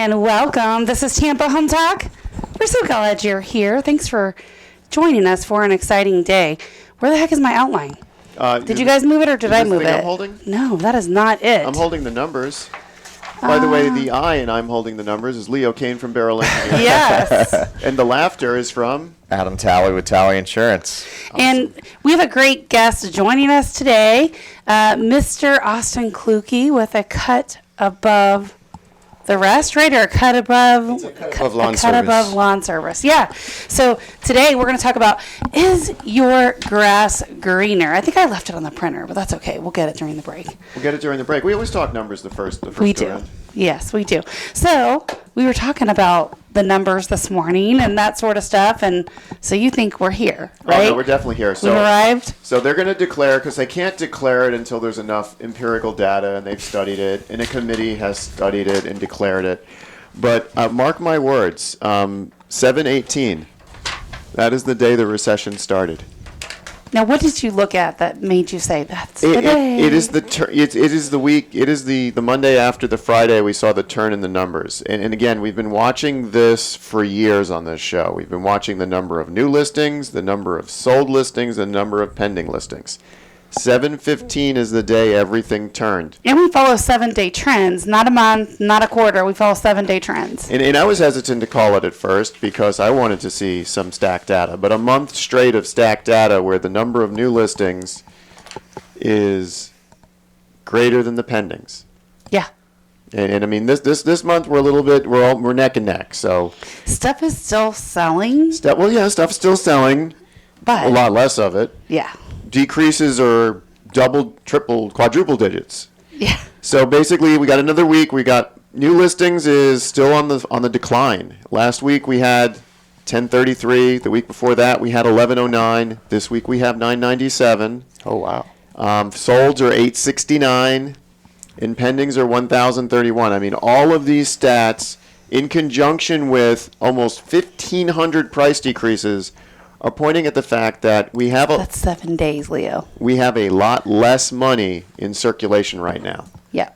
and welcome. This is Tampa Home Talk. We're so glad you're here. Thanks for joining us for an exciting day. Where the heck is my outline? Did you guys move it or did I move it? I'm holding? No, that is not it. I'm holding the numbers. By the way, the I and I'm holding the numbers is Leo Kane from Beryl. Yes. And the laughter is from Adam Talley with Talley Insurance. Awesome. And we have a great guest joining us today, Mr. Austin Kluge with a cut above the rest, right? Or a cut above above lawn service. Yeah. So today we're going to talk about, is your grass greener? I think I left it on the printer, but that's okay. We'll get it during the break. We always talk numbers the first we do. round. Yes, we do. So we were talking about the numbers this morning and that sort of stuff, and so you think we're here, right? Oh, no, we're definitely here. We've arrived. So they're going to declare, because they can't declare it until there's enough empirical data and they've studied it, and a committee has studied it and declared it. But mark my words, 7/18, that is the day the recession started. Now, what did you look at that made you say that's the day? It is the week. It is the Monday after the Friday we saw the turn in the numbers. And again, we've been watching this for years on this show. We've been watching the number of new listings, the number of sold listings, the number of pending listings. 7/15 is the day everything turned. And we follow 7-day trends, not a month, not a quarter. We follow 7-day trends. And I was hesitant to call it at first because I wanted to see some stacked data. But a month straight of stacked data where the number of new listings is greater than the pendings. Yeah. And I mean, this month we're a little bit, we're neck and neck. So stuff is still selling. Stuff's still selling, but a lot less of it. Yeah. Decreases are double, triple, quadruple digits. Yeah. So basically, we got another week. We got new listings is still on the decline. Last week we had 1033. The week before that we had 1109. This week we have 997. Oh wow. Solds are 869, and pendings are 1031. I mean, all of these stats, in conjunction with almost 1,500 price decreases, are pointing at the fact that we have that's 7 days, Leo. We have a lot less money in circulation right now. Yeah.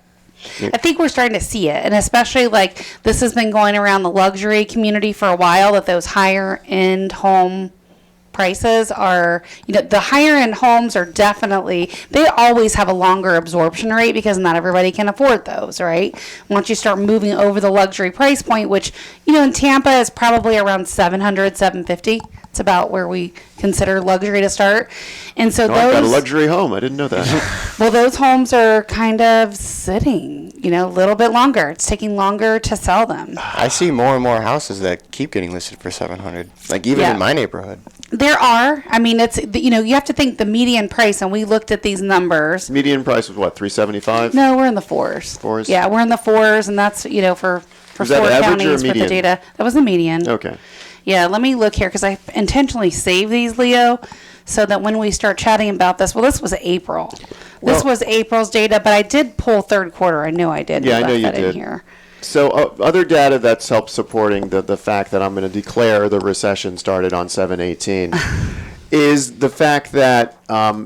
I think we're starting to see it, and especially like this has been going around the luxury community for a while, that those higher end home prices are, the higher end homes are definitely, they always have a longer absorption rate because not everybody can afford those, right? Once you start moving over the luxury price point, which, in Tampa is probably around 700, 750. It's about where we consider luxury to start. And so I've got a luxury home. I didn't know that. Well, those homes are kind of sitting, a little bit longer. It's taking longer to sell them. I see more and more houses that keep getting listed for 700, like even in my neighborhood. There are. I mean, it's, you have to think the median price, and we looked at these numbers. Median price was what, 375? No, we're in the fours. Fours? Yeah, we're in the fours, and that's, for was that four average counties or with the data. That was the median. Okay. Yeah, let me look here because I intentionally saved these, Leo, so that when we start chatting about this, this was April. This was April's data, but I did pull third quarter. I know I did. Yeah, I know you did. In here. So other data that's helped supporting the fact that I'm going to declare the recession started on 7/18 is the fact that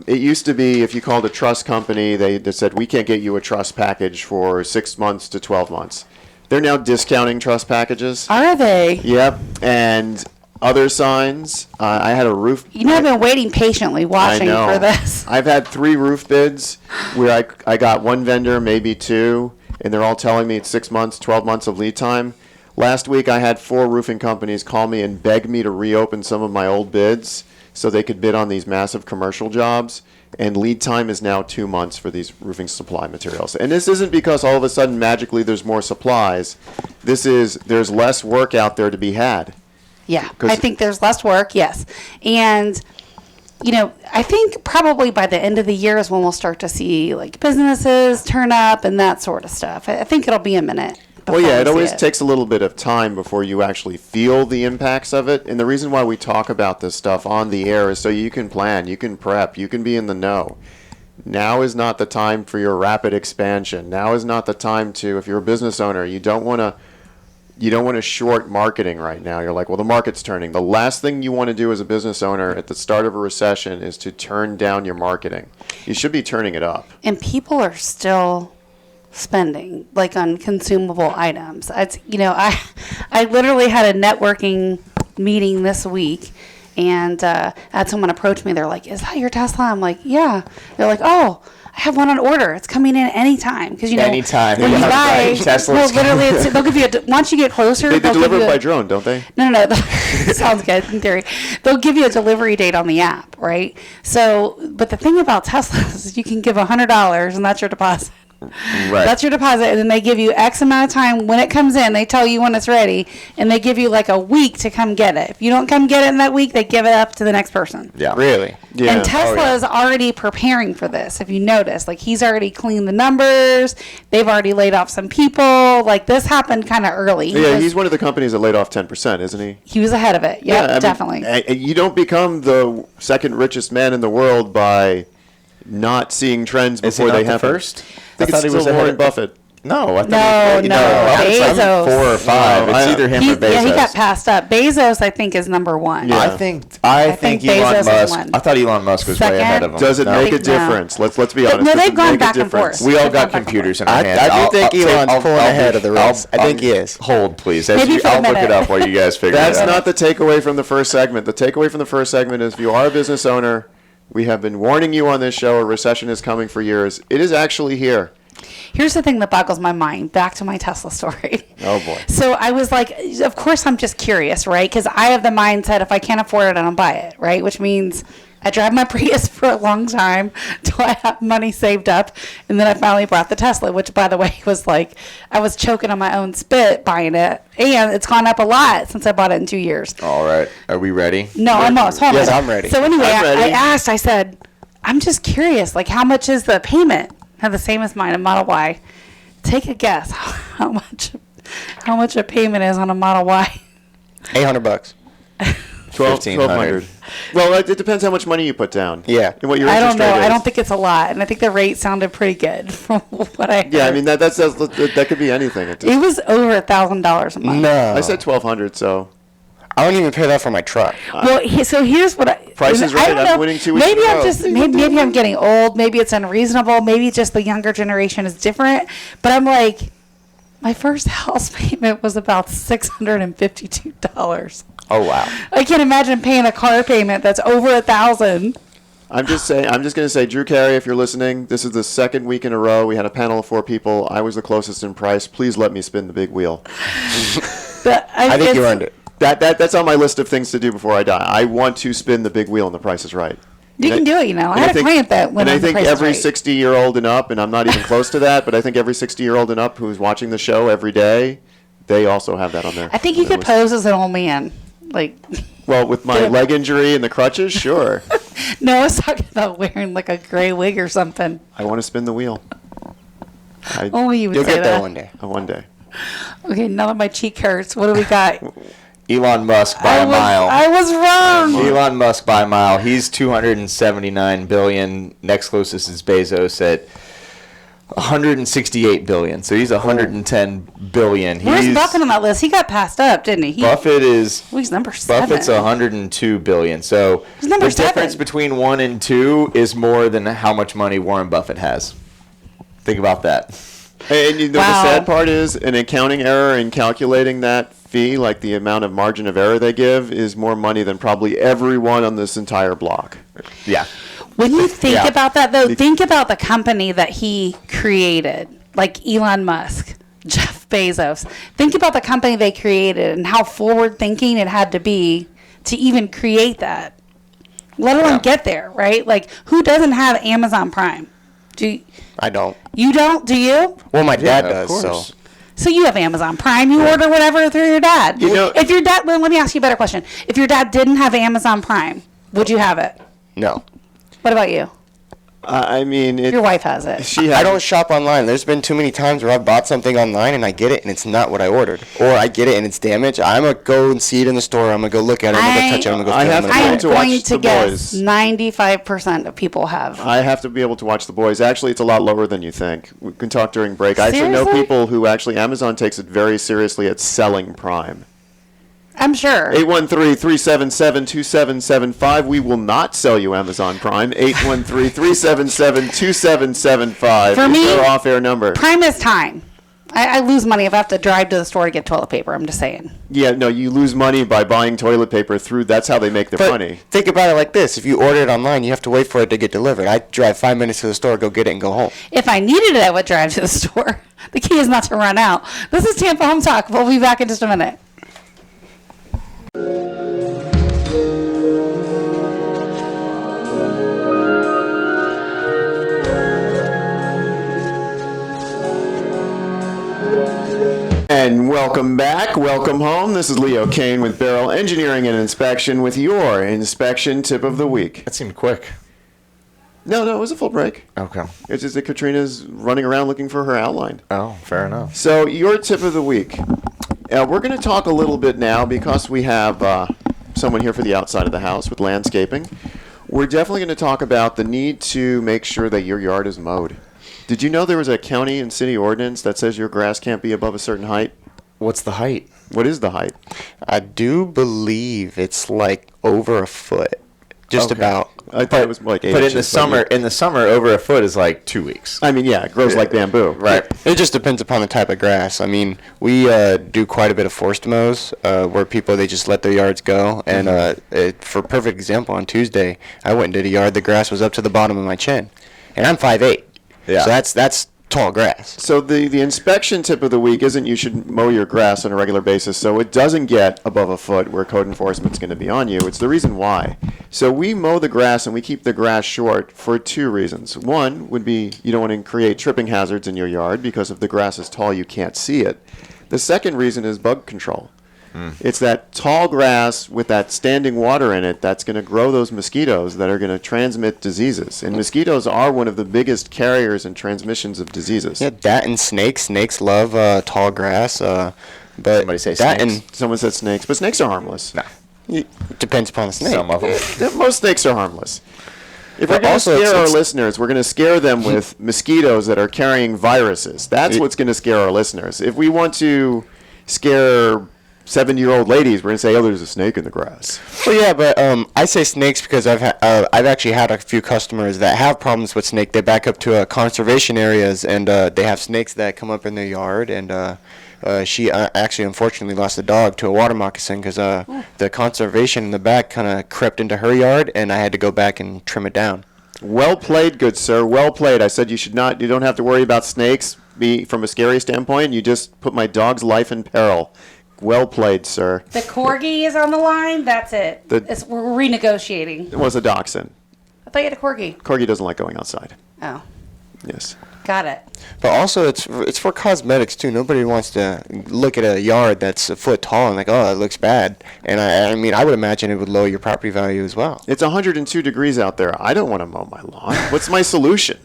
it used to be if you called a trust company, they said, we can't get you a trust package for 6 months to 12 months. They're now discounting trust packages. Are they? Yep. And other signs, I had a roof. I've been waiting patiently watching for this. I've had 3 roof bids where I got one vendor, maybe 2, and they're all telling me it's 6 months, 12 months of lead time. Last week I had 4 roofing companies call me and beg me to reopen some of my old bids so they could bid on these massive commercial jobs. And lead time is now 2 months for these roofing supply materials. And this isn't because all of a sudden magically there's more supplies. There's less work out there to be had. Yeah, I think there's less work, yes. And, I think probably by the end of the year is when we'll start to see like businesses turn up and that sort of stuff. I think it'll be a minute. Well, yeah, it always takes a little bit of time before you actually feel the impacts of it. And the reason why we talk about this stuff on the air is so you can plan, you can prep, you can be in the know. Now is not the time for your rapid expansion. Now is not the time to, if you're a business owner, you don't want to short marketing right now. You're like, well, the market's turning. The last thing you want to do as a business owner at the start of a recession is to turn down your marketing. You should be turning it up. And people are still spending, like on consumable items. It's, I literally had a networking meeting this week, and I had someone approach me. They're like, "Is that your Tesla?" I'm like, "Yeah." They're like, "Oh, I have one on order. It's coming in anytime." Because anytime. when you buy, Tesla. well, literally, they'll give you once you get closer. They they'll deliver give it you by drone, don't they? No. Sounds good in theory. They'll give you a delivery date on the app, right? So, but the thing about Teslas is you can give $100 and that's your deposit. Right. That's your deposit, and then they give you X amount of time when it comes in. They tell you when it's ready, and they give you like a week to come get it. If you don't come get it in that week, they give it up to the next person. Yeah. Really? Yeah. And Tesla is already preparing for this. If you notice, like he's already cleaned the numbers. They've already laid off some people. Like this happened kind of early. He's one of the companies that laid off 10%, isn't he? He was ahead of it. Yep, I mean, definitely. You don't become the second richest man in the world by not seeing trends Is he before not they the happen. first? I think it's still Warren Buffett. No, I thought No, Bezos. 4 or 5. It's either him or Bezos. Yeah, he got passed up. Bezos, I think, is number one. Yeah. I think Bezos Elon is Musk. one. I thought Elon Musk was Second. way ahead of him. Does it No. make a think no. difference? Let's be honest. No, Does they've it gone make a back and difference? forth. We all They've got gone back and computers in forth. our hands. I do think Elon's pulling ahead of the rest. I I'll- think he is. Hold, please. Maybe for a I'll look minute. it up while you guys figure it out. That's not the takeaway from the first segment. The takeaway from the first segment is if you are a business owner, we have been warning you on this show a recession is coming for years. It is actually here. Here's the thing that boggles my mind. Back to my Tesla story. Oh, boy. So I was like, of course I'm just curious, right? Because I have the mindset if I can't afford it, I don't buy it, right? Which means I drive my Prius for a long time till I have money saved up. And then I finally bought the Tesla, which, by the way, was like, I was choking on my own spit buying it. And it's gone up a lot since I bought it in 2 years. All right. Are we ready? No, almost. Hold Yes, on. I'm ready. So anyway, I'm ready. I asked, I said, I'm just curious, like how much is the payment? Have the same as mine, a Model Y. Take a guess how much a payment is on a Model Y. $800. 1,200. Well, it depends how much money you put down. Yeah. And what your I don't interest know. rate is. I don't think it's a lot, and I think the rate sounded pretty good from what I heard. Yeah, I mean that could be anything. It was over $1,000 a month. No. I said 1,200, so I don't even pay that for my truck. Well, so here's what I. Price is I Right, don't I'm know, winning 2 weeks maybe in a I'm row. just maybe I'm getting old. Maybe it's unreasonable. Maybe just the younger generation is different. But I'm like, my first house payment was about $652. Oh, wow. I can't imagine paying a car payment that's over $1,000. I'm just going to say, Drew Carey, if you're listening, this is the second week in a row. We had a panel of 4 people. I was the closest in price. Please let me spin the big wheel. I think you earned it. That's on my list of things to do before I die. I want to spin the big wheel, and the Price is Right. You can do it, I had a client that went And I on the think Price is every Right. 60-year-old and up, and I'm not even close to that, but I think every 60-year-old and up who's watching the show every day, they also have that on there. I think you could pose as an old man. Like, Well, with my leg injury and the crutches, sure. no, I was talking about wearing like a gray wig or something. I want to spin the wheel. Only you would You'll say get there that. one day. One day. Okay, now that my cheek hurts, what do we got? Elon Musk by a mile. I was wrong. Elon Musk by a mile. He's $279 billion. Next closest is Bezos at $168 billion. So he's $110 billion. Where's Buffett on that list? He got passed up, didn't he? Buffett is. Oh, he's number 7. Buffett's $102 billion. So He's number the difference 7. between 1 and 2 is more than how much money Warren Buffett has. Think about that. And Wow. the sad part is an accounting error in calculating that fee, like the amount of margin of error they give, is more money than probably everyone on this entire block. Yeah. When you think Yeah. about that, though, think about the company that he created, like Elon Musk, Jeff Bezos. Think about the company they created and how forward-thinking it had to be to even create that, let alone get there, right? Like, who doesn't have Amazon Prime? I don't. You don't? Do you? Well, my dad of does, course. so. So you have Amazon Prime. You order whatever through your dad. You know- if your dad, well, let me ask you a better question. If your dad didn't have Amazon Prime, would you have it? No. What about you? I mean, Your wife has it. I don't shop online. There's been too many times where I've bought something online and I get it and it's not what I ordered. Or I get it and it's damaged. I'm going to go and see it in the store. I'm going to go look at it. I'm going to touch it. I'm going to go I feel it. have I'm to gonna I buy am it. to watch going to The guess Boys. 95% of people have. I have to be able to watch The Boys. Actually, it's a lot lower than you think. We can talk during break. I actually know Seriously? people who Amazon takes it very seriously at selling Prime. I'm sure. 813-377-2775. We will not sell you Amazon Prime. 813-377-2775. For me, their off-air number. Prime is time. I lose money if I have to drive to the store to get toilet paper. I'm just saying. Yeah, no, you lose money by buying toilet paper through. That's how they make their money. Think about it like this. If you order it online, you have to wait for it to get delivered. I drive 5 minutes to the store, go get it, and go home. If I needed it, I would drive to the store. The key is not to run out. This is Tampa Home Talk. We'll be back in just a minute. And welcome back. Welcome home. This is Leo Kane with Beryl Engineering and Inspection with your inspection tip of the week. That seemed quick. No, it was a full break. Okay. It's just that Katrina's running around looking for her outline. Oh, fair enough. So your tip of the week. We're going to talk a little bit now because we have someone here for the outside of the house with landscaping. We're definitely going to talk about the need to make sure that your yard is mowed. Did you know there was a county and city ordinance that says your grass can't be above a certain height? What's the height? What is the height? I do believe it's like over a foot. Just Okay. about. I thought it was like 8 But inches, in the summer, over a foot is like 2 weeks. I mean, yeah, it grows like bamboo. Right. It just depends upon the type of grass. I mean, we do quite a bit of forced mows where people, they just let their yards go. And for perfect example, on Tuesday, I went and did a yard. The grass was up to the bottom of my chin. And I'm 5'8". Yeah. So that's tall grass. So the inspection tip of the week isn't you should mow your grass on a regular basis so it doesn't get above a foot where code enforcement's going to be on you. It's the reason why. So we mow the grass and we keep the grass short for two reasons. One would be you don't want to create tripping hazards in your yard because if the grass is tall you can't see it. The second reason is bug control. It's that tall grass with that standing water in it that's going to grow those mosquitoes that are going to transmit diseases. And mosquitoes are one of the biggest carriers and transmissions of diseases. Yeah, that and snakes. Snakes love tall grass. But Somebody say that snakes. and Someone said snakes, but snakes are harmless. No. it depends upon the snake. Some of them. Most snakes are harmless. If But we're going to also scare it's- our it's- listeners, we're going to scare them with mosquitoes that are carrying viruses. That's what's going to scare our listeners. If we want to scare 7-year-old ladies, we're going to say, oh, there's a snake in the grass. Well, yeah, but I say snakes because I've actually had a few customers that have problems with snake. They back up to conservation areas and they have snakes that come up in their yard. And she actually unfortunately lost a dog to a water moccasin because the conservation in the back kind of crept into her yard, and I had to go back and trim it down. Well played, good sir. Well played. I said you don't have to worry about snakes from a scary standpoint. You just put my dog's life in peril. Well played, sir. The corgi is on the line. That's it. The- We're renegotiating. It was a dachshund. I thought you had a corgi. Corgi doesn't like going outside. Oh, Yes. got it. But also, it's for cosmetics too. Nobody wants to look at a yard that's a foot tall and like, oh, it looks bad. And I mean, I would imagine it would lower your property value as well. It's 102 degrees out there. I don't want to mow my lawn. What's my solution?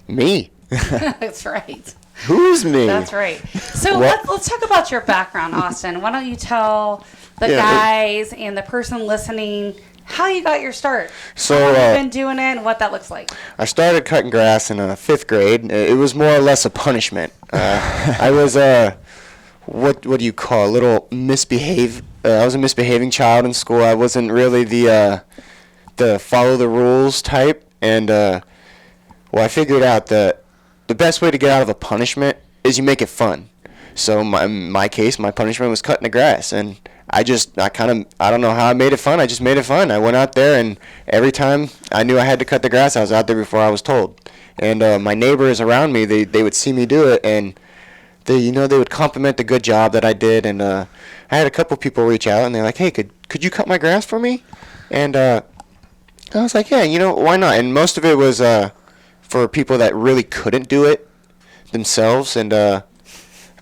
Me. That's right. Who's me? That's right. So let's talk about your background, Austin. Why don't you tell the Yeah, guys and the person listening how you got your start? So, how long you've been doing it and what that looks like. I started cutting grass in 5th grade. It was more or less a punishment. I was what do you call a little misbehave? I was a misbehaving child in school. I wasn't really the follow the rules type. And I figured out that the best way to get out of a punishment is you make it fun. So in my case, my punishment was cutting the grass, and I don't know how I made it fun. I just made it fun. I went out there, and every time I knew I had to cut the grass, I was out there before I was told. And my neighbors around me, they would see me do it, and they would compliment the good job that I did. And I had a couple people reach out, and they're like, "Hey, could you cut my grass for me?" And I was like, "Yeah, why not?" And most of it was for people that really couldn't do it themselves, and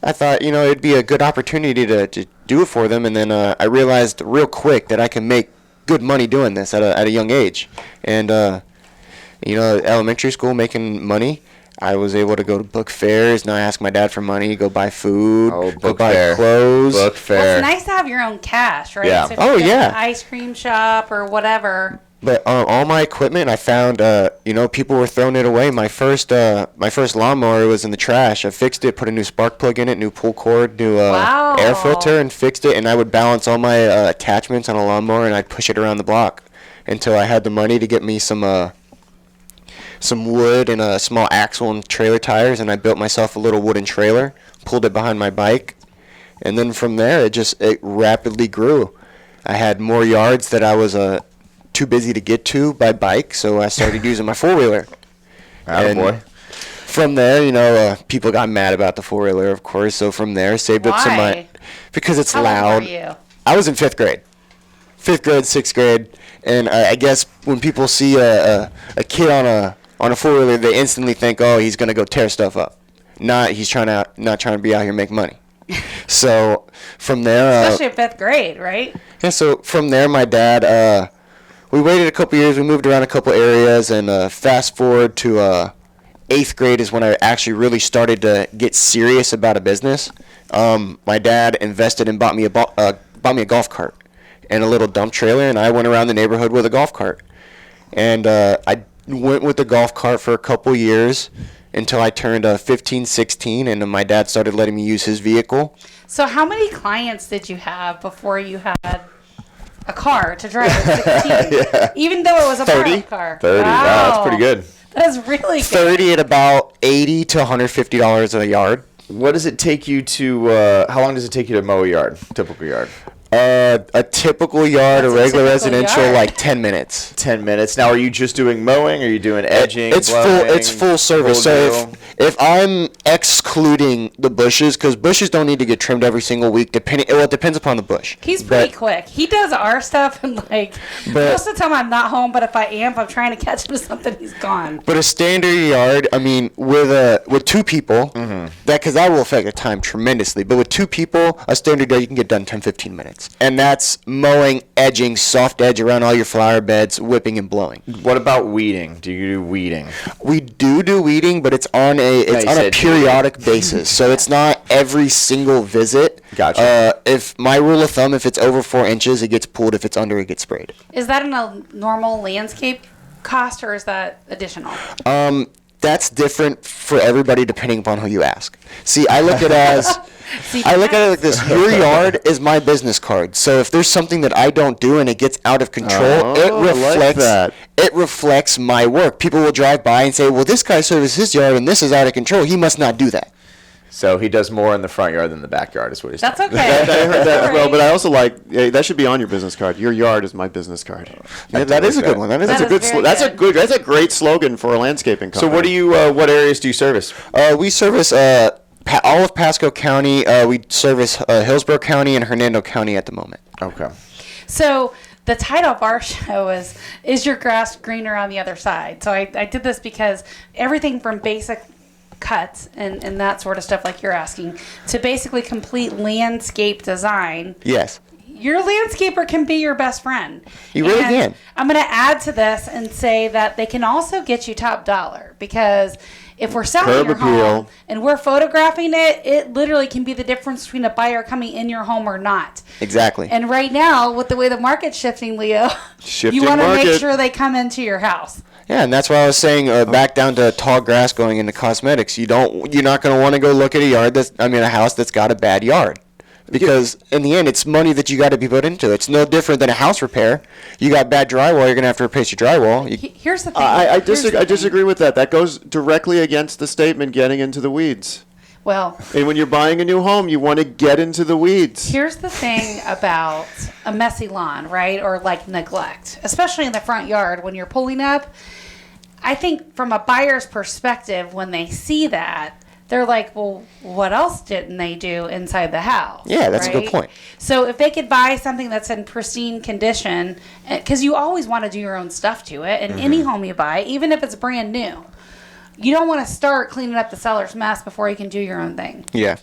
I thought, it'd be a good opportunity to do it for them. And then I realized real quick that I can make good money doing this at a young age. And elementary school, making money, I was able to go to book fairs. Now I ask my dad for money, go buy food, go book buy fair. clothes. Book Well, fair. it's nice to have your own cash, right? Yeah. So if Oh, you get yeah. an ice cream shop or whatever, But all my equipment, I found, people were throwing it away. My first lawnmower was in the trash. I fixed it, put a new spark plug in it, new pull cord, new air filter, and fixed it. And I would balance all my attachments on a lawnmower, and I'd push it around the block until I had the money to get me some wood and a small axle and trailer tires. And I built myself a little wooden trailer, pulled it behind my bike, and then from there it rapidly grew. I had more yards that I was too busy to get to by bike, so I started using my four-wheeler. Attaboy. From there, people got mad about the four-wheeler, of course. So from there, saved up some money because it's How loud. old were you? I was in 5th grade, 6th grade, and I guess when people see a kid on a four-wheeler, they instantly think, oh, he's gonna go tear stuff up. He's not trying to be out here and make money. So from there, Especially in 5th grade, right? yeah. So from there, my dad. We waited a couple years. We moved around a couple areas, and fast forward to 8th grade is when I actually really started to get serious about a business. My dad invested and bought me a golf cart and a little dump trailer, and I went around the neighborhood with a golf cart. And I went with the golf cart for a couple years until I turned 15, 16, and my dad started letting me use his vehicle. So how many clients did you have before you had a car to drive at 16? Yeah. Even though it was a 30? pilot car. 30. Wow, that's pretty good. That is really good. 30 at about $80 to $150 a yard. What does it take you to, how long does it take you to mow a yard, typical yard? A typical yard, What's a a regular typical residential, yard? like 10 minutes. 10 minutes. Now, are you just doing mowing? Are you doing edging, It's blowing, full. It's full service. full So deal? if I'm excluding the bushes, because bushes don't need to get trimmed every single week. It depends upon the bush. He's pretty But- quick. He does our stuff, and most of the time I'm not home. But if I'm trying to catch him to something, he's gone. But a standard yard, I mean, with two people, because that will affect the time tremendously. But with two people, a standard yard you can get done 10, 15 minutes, and that's mowing, edging, soft edge around all your flower beds, whipping and blowing. What about weeding? Do you do weeding? We do weeding, but it's on a you said periodic basis, so it's not every single visit. Gotcha. If my rule of thumb, if it's over 4 inches, it gets pulled. If it's under, it gets sprayed. Is that a normal landscape cost, or is that additional? That's different for everybody depending upon who you ask. See, I look at it as I look at it like this. Your yard is my business card. So if there's something that I don't do and it gets out of control, I like that. It reflects my work. People will drive by and say, well, this guy services his yard and this is out of control. He must not do that. So he does more in the front yard than the backyard is what he's That's saying. okay. I heard that as well, Right. but I also that should be on your business card. Your yard is my business card. Yeah, that is a good one. That is That a is good very slogan. That's a great slogan for a landscaping company. So what do you? What areas do you service? We service all of Pasco County. We service Hillsborough County and Hernando County at the moment. Okay. So the title of our show is your grass greener on the other side? So I did this because everything from basic cuts and that sort of stuff like you're asking to basically complete landscape design. Yes. Your landscaper can be your best friend. You really And can. I'm going to add to this and say that they can also get you top dollar, because if we're selling Curb your appeal. home and we're photographing it, it literally can be the difference between a buyer coming in your home or not. Exactly. And right now, with the way the market's shifting, Leo, Shifting you want to make market. sure they come into your house. Yeah, and that's why I was saying back down to tall grass going into cosmetics. You're not going to want to go look at a house that's got a bad yard, because in the end, it's money that you got to be put into. It's no different than a house repair. You got bad drywall, you're going to have to replace your drywall. Here's the thing. I Here's the thing. disagree with that. That goes directly against the statement getting into the weeds. Well, And when you're buying a new home, you want to get into the weeds. here's the thing about a messy lawn, right? Or like neglect, especially in the front yard when you're pulling up. I think from a buyer's perspective, when they see that, they're like, well, what else didn't they do inside the house? Yeah, that's a good right? point. So if they could buy something that's in pristine condition, because you always want to do your own stuff to it, and any home you buy, even if it's brand new, you don't want to start cleaning up the seller's mess before you can do your own thing. Yeah.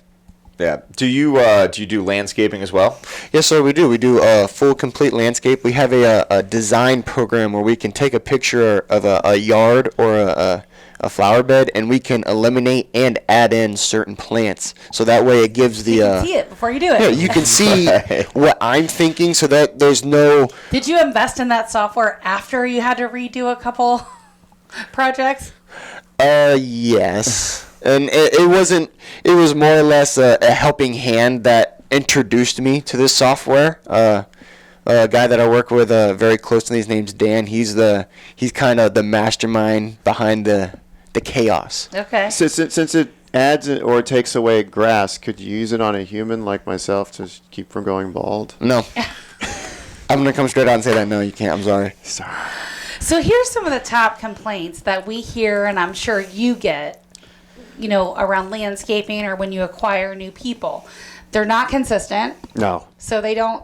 Yeah. Do you do landscaping as well? Yes, sir, we do. We do a full, complete landscape. We have a design program where we can take a picture of a yard or a flower bed, and we can eliminate and add in certain plants. So that way it gives the... You can see it before you do it. Yeah, you can see Right. what I'm thinking so that there's no... Did you invest in that software after you had to redo a couple projects? Yes. And it wasn't... It was more or less a helping hand that introduced me to this software. A guy that I work with very close to me, his name's Dan. He's kind of the mastermind behind the chaos. Okay. Since it adds or takes away grass, could you use it on a human like myself to keep from going bald? No. I'm going to come straight out and say that. No, you can't. I'm sorry. Sorry. So here's some of the top complaints that we hear, and I'm sure you get, around landscaping or when you acquire new people. They're not consistent, No. so they don't.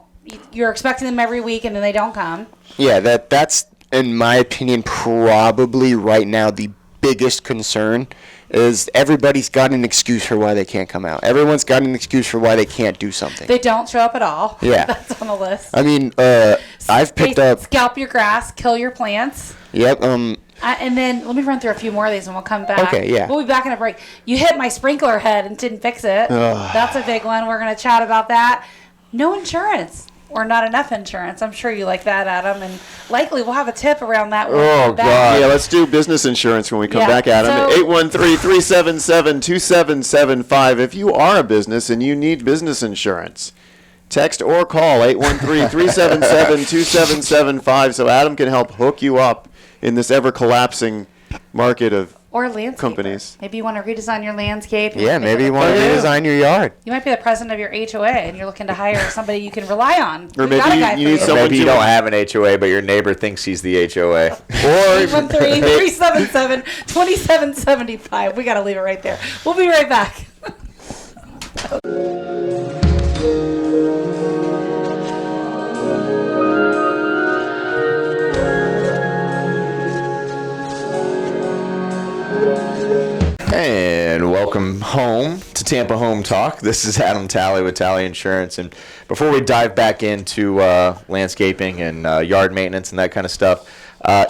You're expecting them every week, and then they don't come. Yeah, that's, in my opinion, probably right now the biggest concern is everybody's got an excuse for why they can't come out. Everyone's got an excuse for why they can't do something. They don't show up at all. Yeah. That's on the list. I mean, I've picked They up... scalp your grass, kill your plants. Yep, And then let me run through a few more of these and we'll come back. Okay, yeah. We'll be back in a break. You hit my sprinkler head and didn't fix it. That's a big one. We're going to chat about that. No insurance or not enough insurance. I'm sure you like that, Adam. And likely we'll have a tip around that. When we Oh, come back. God. Yeah, let's do business insurance when we come Yeah, back, Adam. so- 813-377-2775. If you are a business and you need business insurance, text or call 813-377-2775 so Adam can help hook you up in this ever-collapsing market of Or landscaper. companies. Maybe you want to redesign your landscape. yeah, maybe you want to redesign your yard. You might be the president of your HOA and you're looking to hire somebody you can rely on. Or We maybe got a you- guy you for need Or someone maybe you to- don't have an HOA, but your neighbor thinks he's the HOA. Or 813-377-2775. We got to leave it right there. We'll be right back. And welcome home to Tampa Home Talk. This is Adam Talley with Talley Insurance. And before we dive back into landscaping and yard maintenance and that kind of stuff,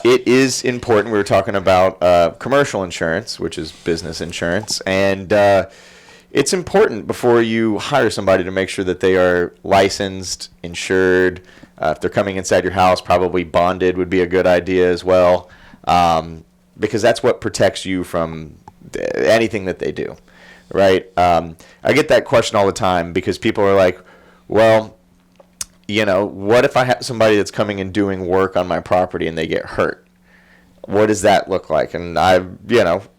it is important. We were talking about commercial insurance, which is business insurance. And it's important before you hire somebody to make sure that they are licensed, insured. If they're coming inside your house, probably bonded would be a good idea as well. Because that's what protects you from anything that they do, right? I get that question all the time because people are like, well, what if I have somebody that's coming and doing work on my property and they get hurt? What does that look like? And if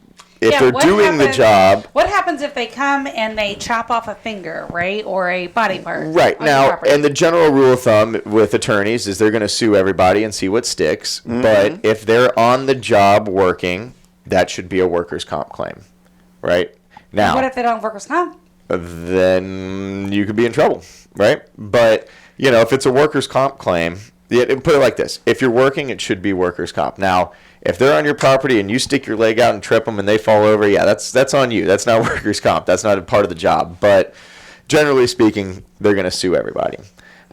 they're what doing the happens- job. What happens if they come and they chop off a finger, right? Or a body part? Right. on your Now, property? and the general rule of thumb with attorneys is they're going to sue everybody and see what sticks. Mm-hmm. But if they're on the job working, that should be a workers' comp claim, right? Now, What if they don't have workers' comp? then you could be in trouble, right? But, if it's a workers' comp claim, put it like this. If you're working, it should be workers' comp. Now, if they're on your property and you stick your leg out and trip them and they fall over, yeah, that's on you. That's not workers' comp. That's not a part of the job. But generally speaking, they're going to sue everybody,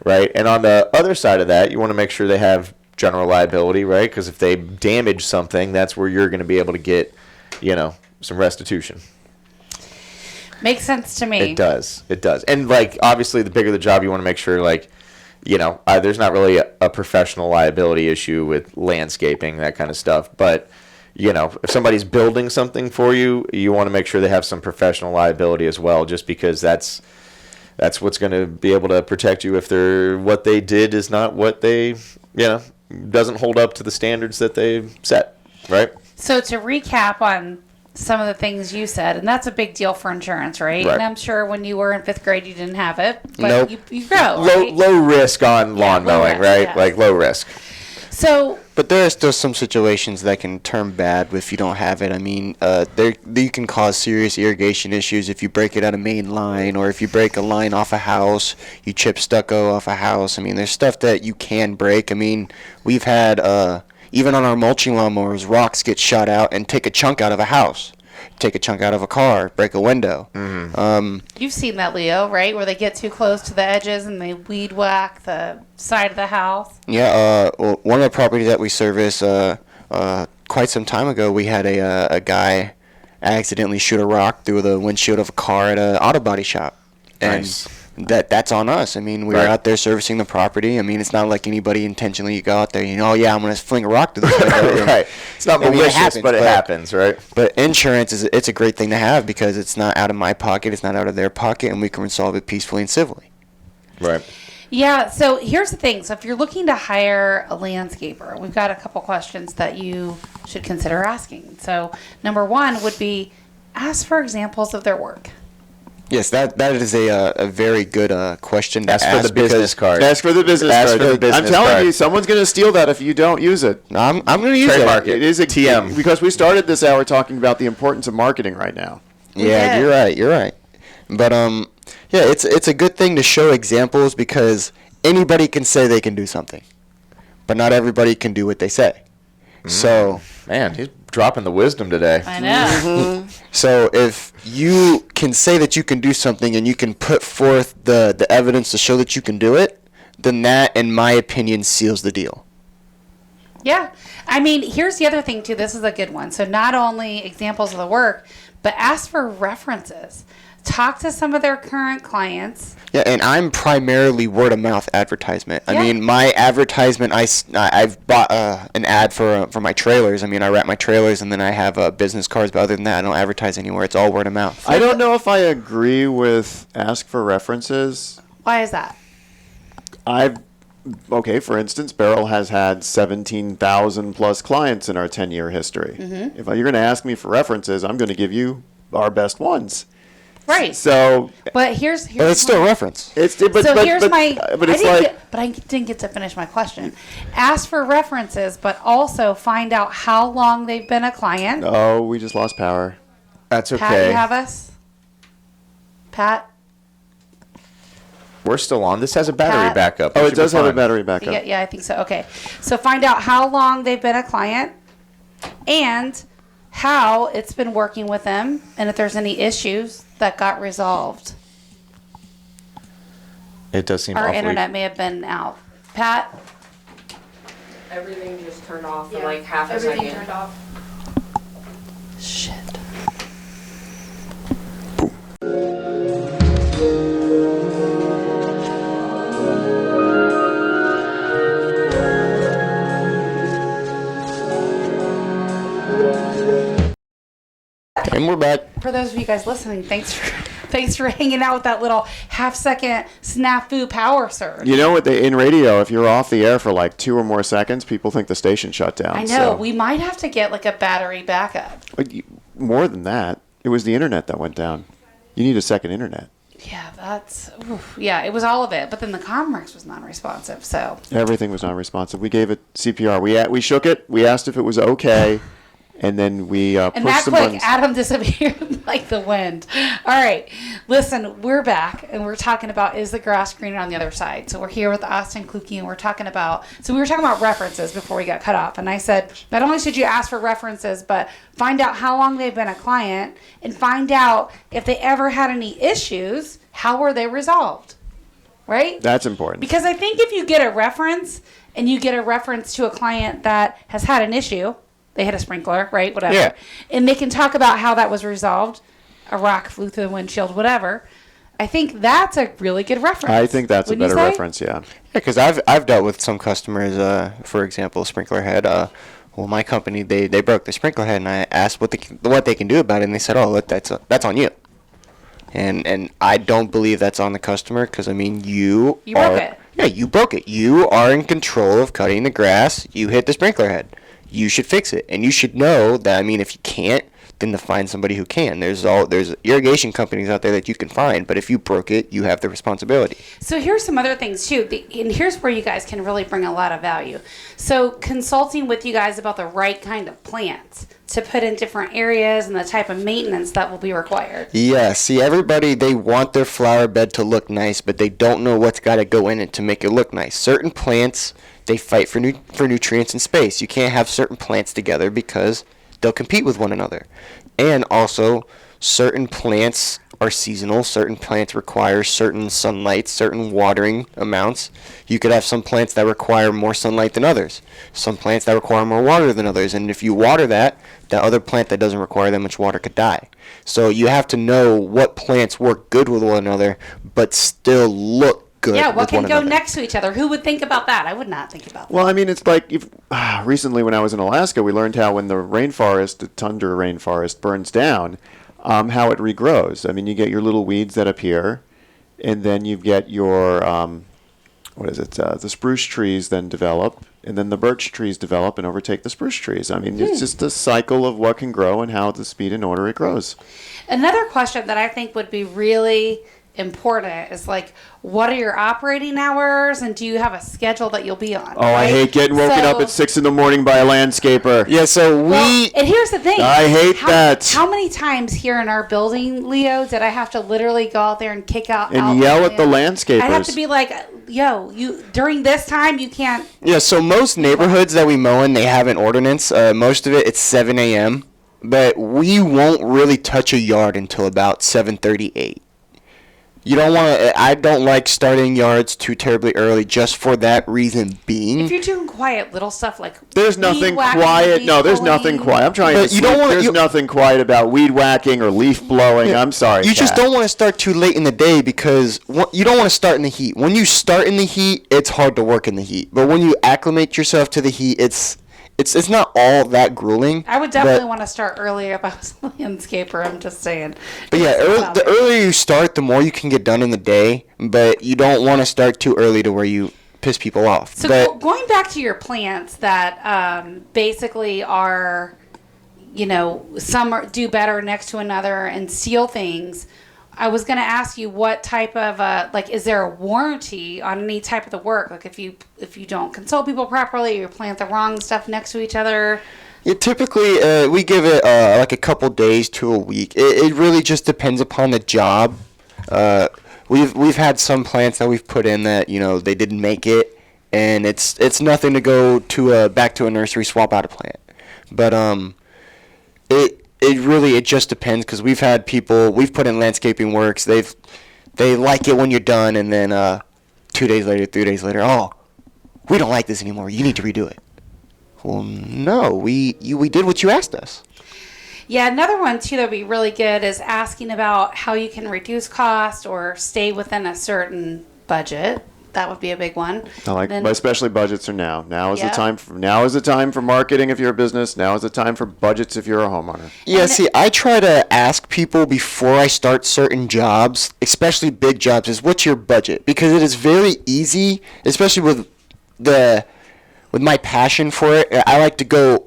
right? And on the other side of that, you want to make sure they have general liability, right? Because if they damage something, that's where you're going to be able to get, some restitution. Makes sense to me. It does. And, obviously, the bigger the job, you want to make sure, there's not really a professional liability issue with landscaping, that kind of stuff. But, if somebody's building something for you, you want to make sure they have some professional liability as well, just because that's what's going to be able to protect you if what they did is not what they, doesn't hold up to the standards that they set, right? So to recap on some of the things you said, and that's a big deal for insurance, right? Right. And I'm sure when you were in 5th grade, you didn't have it, but Nope. you grow, Low right? low risk on lawn low mowing, risk, right? yeah. Like low risk. So But there are still some situations that can turn bad if you don't have it. I mean, you can cause serious irrigation issues if you break it at a main line, or if you break a line off a house, you chip stucco off a house. I mean, there's stuff that you can break. I mean, we've had, even on our mulching lawnmowers, rocks get shot out and take a chunk out of a house. take a chunk out of a car, break a window. You've seen that, Leo, right? Where they get too close to the edges and they weed whack the side of the house. Yeah, well, one of the properties that we service, quite some time ago, we had a guy accidentally shoot a rock through the windshield of a car at an auto body shop. And Nice. that's on us. I mean, we were Right. out there servicing the property. I mean, it's not like anybody intentionally, you go out there, oh yeah, I'm going to fling a rock through the window. Right. It's not I mean, it malicious, happens, but it but- happens, right? But insurance it's a great thing to have because it's not out of my pocket, it's not out of their pocket, and we can resolve it peacefully and civilly. Right. Yeah, so here's the thing. So if you're looking to hire a landscaper, we've got a couple questions that you should consider asking. So number one would be ask for examples of their work. Yes, that is a very good question to Ask ask for the business card. That's for the business Ask card. for the business I'm telling card. you, someone's going to steal that if you don't use it. I'm going to use Trademark it. it. It is a TM. because we started this hour talking about the importance of marketing right now. Yeah, did. you're right. But yeah, it's a good thing to show examples because anybody can say they can do something, but not everybody can do what they say. So Man, he's dropping the wisdom today. I know. so if you can say that you can do something and you can put forth the evidence to show that you can do it, then that, in my opinion, seals the deal. Yeah. I mean, here's the other thing, too. This is a good one. So not only examples of the work, but ask for references. Talk to some of their current clients. Yeah, and I'm primarily word of mouth advertisement. Yeah. I mean, my advertisement, I've bought an ad for my trailers. I mean, I wrap my trailers and then I have business cards. But other than that, I don't advertise anywhere. It's all word of mouth. I don't know if I agree with ask for references. Why is that? Okay, for instance, Beryl has had 17,000 plus clients in our 10-year history. If you're going to ask me for references, I'm going to give you our best ones. Right. So But here's But it's still a reference. it's so here's my. but it's like but I didn't get to finish my question. Ask for references, but also find out how long they've been a client. oh, we just lost power. That's okay. Pat, you have us. Pat, We're still on. This has a battery Pat. backup. Oh, We it should be does have a fine. battery backup. yeah, I think so. Okay, so find out how long they've been a client, and how it's been working with them, and if there's any issues that got resolved. It does seem Our awfully... internet may have been out. Pat, Everything just turned off for like half a second. Everything turned off. shit. And we're back. For those of you guys listening, thanks for hanging out with that little half-second snafu power surge. You know what? In radio, if you're off the air for like 2 or more seconds, people think the station shut down. I know. So. We might have to get like a battery backup. More than that, it was the internet that went down. You need a second internet. Yeah, yeah, it was all of it. But then the Comrex was non-responsive, so. Everything was non-responsive. We gave it CPR. We shook it. We asked if it was okay, and then we And pushed that some quick, buttons. Adam disappeared like the wind. All right. Listen, we're back, and we're talking about is the grass greener on the other side. So we're here with Austin Kluke, and we were talking about references before we got cut off. And I said, not only should you ask for references, but find out how long they've been a client and find out if they ever had any issues, how were they resolved? Right? That's important. Because I think if you get a reference and you get a reference to a client that has had an issue, they hit a sprinkler, right? Whatever. Yeah. And they can talk about how that was resolved. A rock flew through the windshield, whatever. I think that's a really good reference. I think that's a Wouldn't you better say? reference, yeah. Yeah, because I've dealt with some customers, for example, sprinkler head. Well, my company, they broke the sprinkler head, and I asked what they can do about it, and they said, oh, look, that's on you. And I don't believe that's on the customer because, I mean, you broke it. Yeah, you broke it. You are in control of cutting the grass. You hit the sprinkler head. You should fix it. And you should know that, I mean, if you can't, then to find somebody who can. There's irrigation companies out there that you can find, but if you broke it, you have the responsibility. So here's some other things too, and here's where you guys can really bring a lot of value. So consulting with you guys about the right kind of plants to put in different areas and the type of maintenance that will be required. Yeah, see, everybody, they want their flower bed to look nice, but they don't know what's got to go in it to make it look nice. Certain plants, they fight for nutrients and space. You can't have certain plants together because they'll compete with one another. And also, certain plants are seasonal. Certain plants require certain sunlight, certain watering amounts. You could have some plants that require more sunlight than others. Some plants that require more water than others. And if you water that other plant that doesn't require that much water could die. So you have to know what plants work good with one another, but still look good. Yeah, what with can one go another. next to each other? Who would think about that? I would not think about that. Well, I mean, it's like recently when I was in Alaska, we learned how when the rainforest, the tundra rainforest, burns down, how it regrows. I mean, you get your little weeds that appear, and then you get your, the spruce trees then develop, and then the birch trees develop and overtake the spruce trees. I mean, it's just a cycle of what can grow and how the speed and order it grows. Another question that I think would be really important is like, what are your operating hours, and do you have a schedule that you'll be on? Oh, I hate getting woken up at 6 a.m. by a landscaper. Yeah, so And here's the thing. I hate that. How many times here in our building, Leo, did I have to literally go out there and kick out And yell at the landscapers. I have to be like, yo, you during this time you can't. Yeah, so most neighborhoods that we mow in, they have an ordinance. Most of it, it's 7 a.m. But we won't really touch a yard until about 7:38. You don't want to. I don't like starting yards too terribly early, just for that reason being. If you're doing quiet little stuff like There's nothing quiet. No, there's nothing quiet. I'm trying But to you sleep. don't wanna- There's nothing quiet about weed whacking or leaf blowing. I'm sorry. You just Kat. don't want to start too late in the day because you don't want to start in the heat. When you start in the heat, it's hard to work in the heat. But when you acclimate yourself to the heat, it's not all that grueling. I would definitely want to start earlier if I was a landscaper. I'm just saying. But yeah, the earlier you start, the more you can get done in the day. But you don't want to start too early to where you piss people off. So but, going back to your plants that basically are, some do better next to another and steal things. I was going to ask you what type of is there a warranty on any type of the work? Like if you don't consult people properly, or you plant the wrong stuff next to each other. Yeah, typically we give it like a couple days to a week. It really just depends upon the job. We've had some plants that we've put in that they didn't make it, and it's nothing to go to back to a nursery, swap out a plant. But it just depends, because we've had people, we've put in landscaping works, they like it when you're done, and then 2 days later, 3 days later, oh, we don't like this anymore, you need to redo it. Well, no, we did what you asked us. Yeah, another one too that would be really good is asking about how you can reduce cost or stay within a certain budget. That would be a big one. Especially budgets are now. Now is Yeah. the time. Now is the time for marketing if you're a business. Now is the time for budgets if you're a homeowner. Yeah, see, I try to ask people before I start certain jobs, especially big jobs, is what's your budget? Because it is very easy, especially with my passion for it. I like to go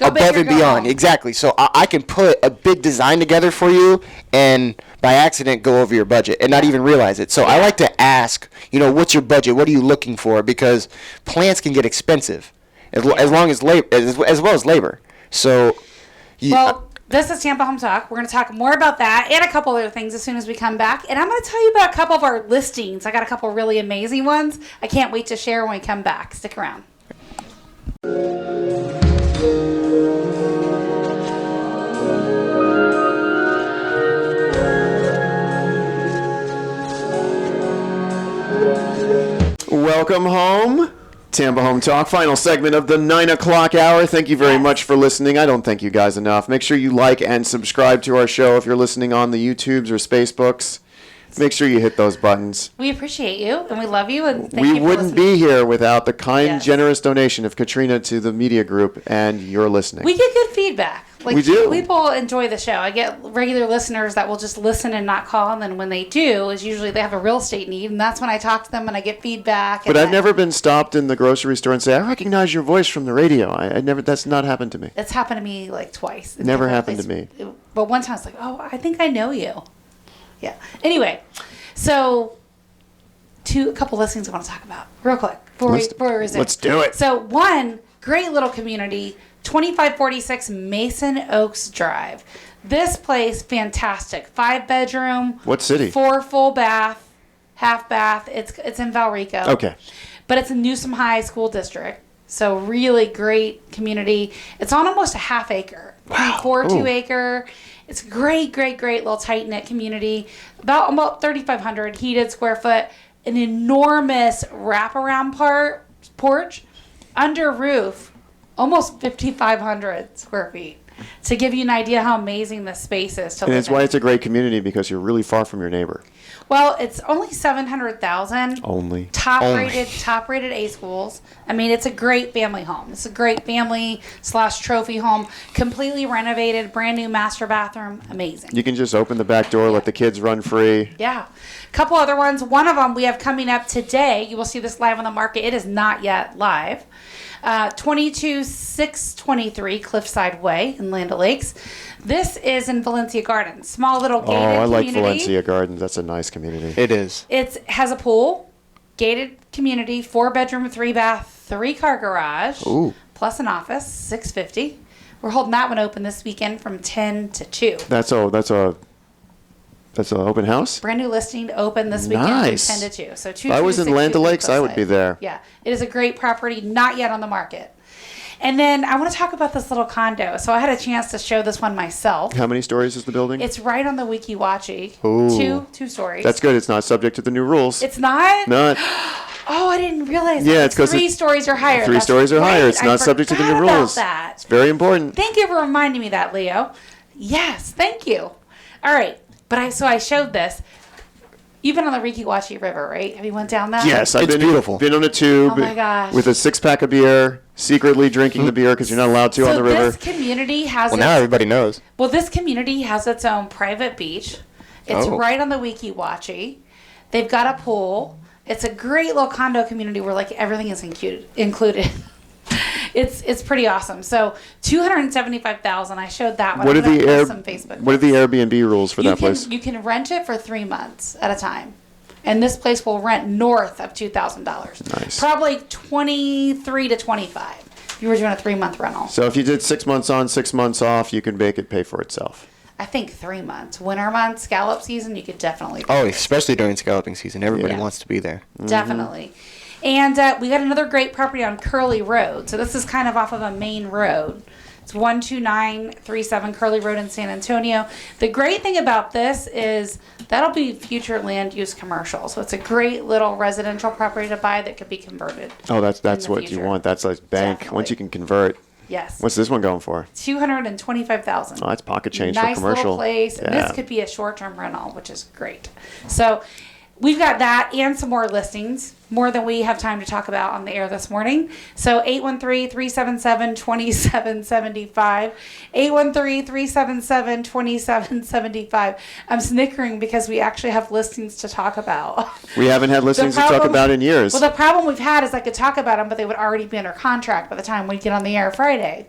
above big or and go beyond. home. Exactly. So I can put a big design together for you and by accident go over your budget and not even realize it. So I like to ask, what's your budget? What are you looking for? Because plants can get expensive as well as labor. So this is Tampa Home Talk. We're going to talk more about that and a couple other things as soon as we come back. And I'm going to tell you about a couple of our listings. I got a couple really amazing ones. I can't wait to share when we come back. Stick around. Welcome home. Tampa Home Talk, final segment of the 9 o'clock hour. Thank you very much for listening. I don't thank you guys enough. Make sure you like and subscribe to our show if you're listening on the YouTubes or Facebooks. Make sure you hit those buttons. We appreciate you and we love you. And thank We you for wouldn't listening. be here without the kind, Yes. generous donation of Katrina to the media group and your listening. We get good feedback. We do. People enjoy the show. I get regular listeners that will just listen and not call, and then when they do, is usually they have a real estate need, and that's when I talk to them and I get feedback. But I've never been stopped in the grocery store and say, I recognize your voice from the radio. I never. That's not happened to me. It's happened to me like twice. in Never different happened to places. But one time I was like, oh, I think I know you. Yeah. Anyway, so a couple listings I want to talk about real quick before we resume. Let's do it. So one great little community, 2546 Mason Oaks Drive. This place, fantastic. 5-bedroom. What city? 4 full bath, half bath. It's in Valrico. Okay. But it's in Newsom High School District. So really great community. It's on almost a half acre. Wow. 2 acre. It's a great little tight knit community. About 3,500 heated square foot. An enormous wraparound porch under roof, almost 5,500 square feet. To give you an idea how amazing this space is to And live it's why in. it's a great community, because you're really far from your neighbor. Well, it's only 700,000. Only. Top rated A schools. I mean, it's a great family home. It's a great family/trophy home. Completely renovated, brand new master bathroom. Amazing. You can just open the back door, let the kids run free. Yeah. A couple other ones. One of them we have coming up today. You will see this live on the market. It is not yet live. 22623 Cliffside Way in Land O'Lakes. This is in Valencia Gardens. Small little gated community. I like Valencia Gardens. That's a nice community. It is. It has a pool, gated community, 4-bedroom, 3-bath, 3-car garage, Ooh. plus an office, $650. We're holding that one open this weekend from 10 to 2. That's an open house? Brand new listing to open this weekend Nice. from 10 to 2. So If I was in Land O'Lakes, I would be there. Yeah. It is a great property, not yet on the market. And then I want to talk about this little condo. So I had a chance to show this one myself. How many stories is the building? It's right on the Wiki Wachi. Ooh. Two stories. That's good. It's not subject to the new rules. It's not? Not. Oh, I didn't realize Yeah, that. it's 'cause 3 stories or higher. 3 That's stories or right. higher. It's I not subject to the new forgot about rules. that. It's very important. Thank you for reminding me that, Leo. Yes, thank you. All right. But I showed this. You've been on the Rikiwachi River, right? Have you went down that? Yes, I've It's been beautiful. Been on a tube Oh my gosh. with a 6-pack of beer, secretly drinking the beer because you're not allowed to on the river. This community has Well, now everybody knows. this community has its own private beach. It's Oh. right on the Wikiwachi. They've got a pool. It's a great little condo community where like everything is included. It's pretty awesome. So $275,000. I showed that one. What are I'm gonna the post some Facebook What are the pics. Airbnb rules for that place? You can rent it for 3 months at a time. And this place will rent north of $2,000. Nice. Probably 23 to 25 if you were doing a 3-month rental. So if you did 6 months on, 6 months off, you can make it pay for itself. I think 3 months. Winter months, scallop season, you could definitely. Oh, especially during scalloping season. Everybody Yeah. wants to be there. Definitely. And we got another great property on Curly Road. So this is kind of off of a main road. It's 12937 Curly Road in San Antonio. The great thing about this is that'll be future land use commercial. So it's a great little residential property to buy that could be converted. Oh, that's the what you future. want. That's like bank. Definitely. Once you can convert. Yes. What's this one going for? 225,000. Oh, that's pocket change Nice for commercial. little place. And this could be a short-term rental, which is great. So we've got that and some more listings, more than we have time to talk about on the air this morning. So 813-377-2775. 813-377-2775. I'm snickering because we actually have listings to talk about. We haven't had listings to talk problem- about in years. Well, the problem we've had is I could talk about them, but they would already be under contract by the time we get on the air Friday.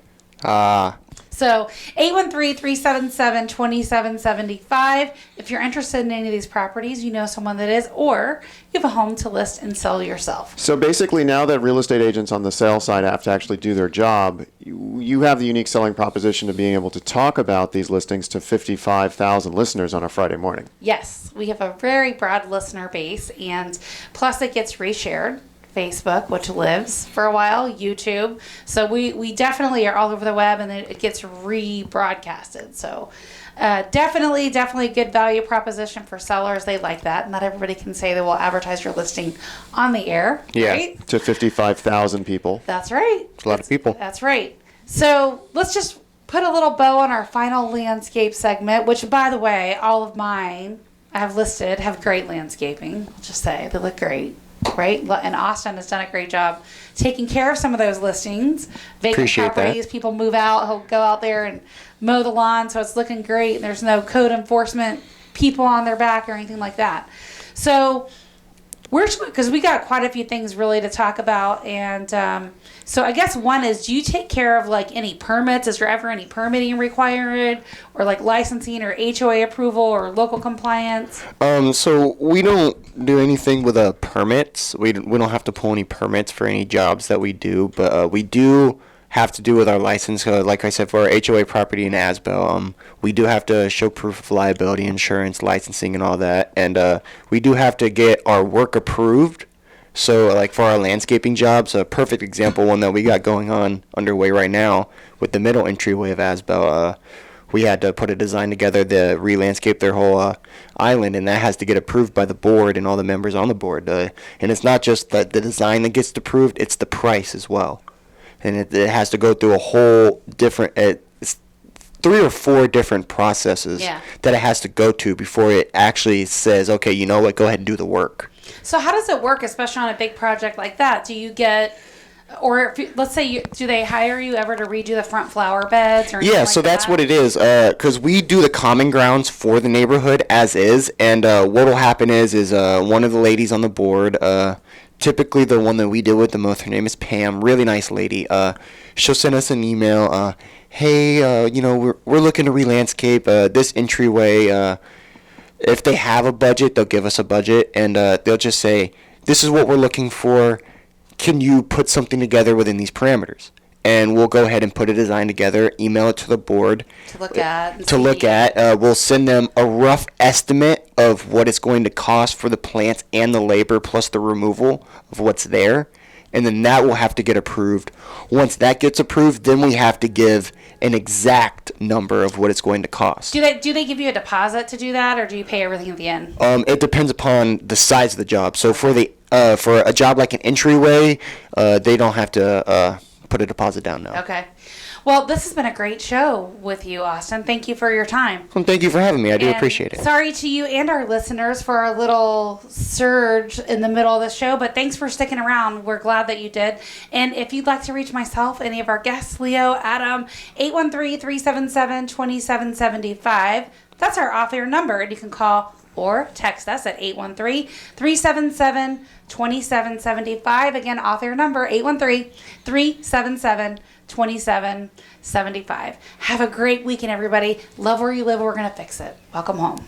So 813-377-2775. If you're interested in any of these properties, you know someone that is, or you have a home to list and sell yourself. So basically, now that real estate agents on the sales side have to actually do their job, you have the unique selling proposition of being able to talk about these listings to 55,000 listeners on a Friday morning. Yes, we have a very broad listener base, and plus it gets reshared. Facebook, which lives for a while, YouTube. So we definitely are all over the web, and it gets rebroadcasted. So definitely good value proposition for sellers. They like that. Not everybody can say they will advertise your listing on the air. Yeah. Right? To 55,000 people. That's right. It's a lot of people. That's right. So let's just put a little bow on our final landscape segment, which, by the way, all of mine I have listed have great landscaping. I'll just say they look great. Right? And Austin has done a great job taking care of some of those listings. Vacant Appreciate that. properties, people move out, he'll go out there and mow the lawn, so it's looking great. And there's no code enforcement people on their back or anything like that. So because we got quite a few things really to talk about, and so I guess one is, do you take care of like any permits? Is there ever any permitting required, or like licensing or HOA approval or local compliance? So we don't do anything with permits. We don't have to pull any permits for any jobs that we do, but we do have to do with our license. Like I said, for our HOA property in Asbel, we do have to show proof of liability insurance, licensing, and all that. And we do have to get our work approved So, like for our landscaping jobs, a perfect example, one that we got going on underway right now with the middle entryway of Asbel, we had to put a design together to re-landscape their whole island, and that has to get approved by the board and all the members on the board. And it's not just the design that gets approved, it's the price as well. And it has to go through a whole different, it's 3 or 4 different processes that it has to go to before it actually says, okay, you know what, go ahead and do the work. So how does it work, especially on a big project like that? Do you get, or if you, let's say, do they hire you ever to redo the front flower beds? Or Yeah, so that's what it is. Because we do the common grounds for the neighborhood as is, and what will happen is one of the ladies on the board, typically the one that we deal with the most, her name is Pam, really nice lady. She'll send us an email. Hey, you know, we're looking to re-landscape this entryway. If they have a budget, they'll give us a budget, and they'll just say, this is what we're looking for. Can you put something together within these parameters? And we'll go ahead and put a design together, email it to the board. To look at. We'll send them a rough estimate of what it's going to cost for the plants and the labor plus the removal of what's there. And then that will have to get approved. Once that gets approved, then we have to give an exact number of what it's going to cost. Do they give you a deposit to do that, or do you pay everything at the end? It depends upon the size of the job. So for a job like an entryway, they don't have to put a deposit down now. Okay. Well, this has been a great show with you, Austin. Thank you for your time. Well, thank you for having me. I do appreciate it. Sorry to you and our listeners for our little surge in the middle of the show, but thanks for sticking around. We're glad that you did. And if you'd like to reach myself, any of our guests, Leo, Adam, 813-377-2775. That's our off-air number, and you can call or text us at 813-377-2775. Again, off-air number, 813-377-2775. Have a great weekend, everybody. Love where you live. We're going to fix it. Welcome home.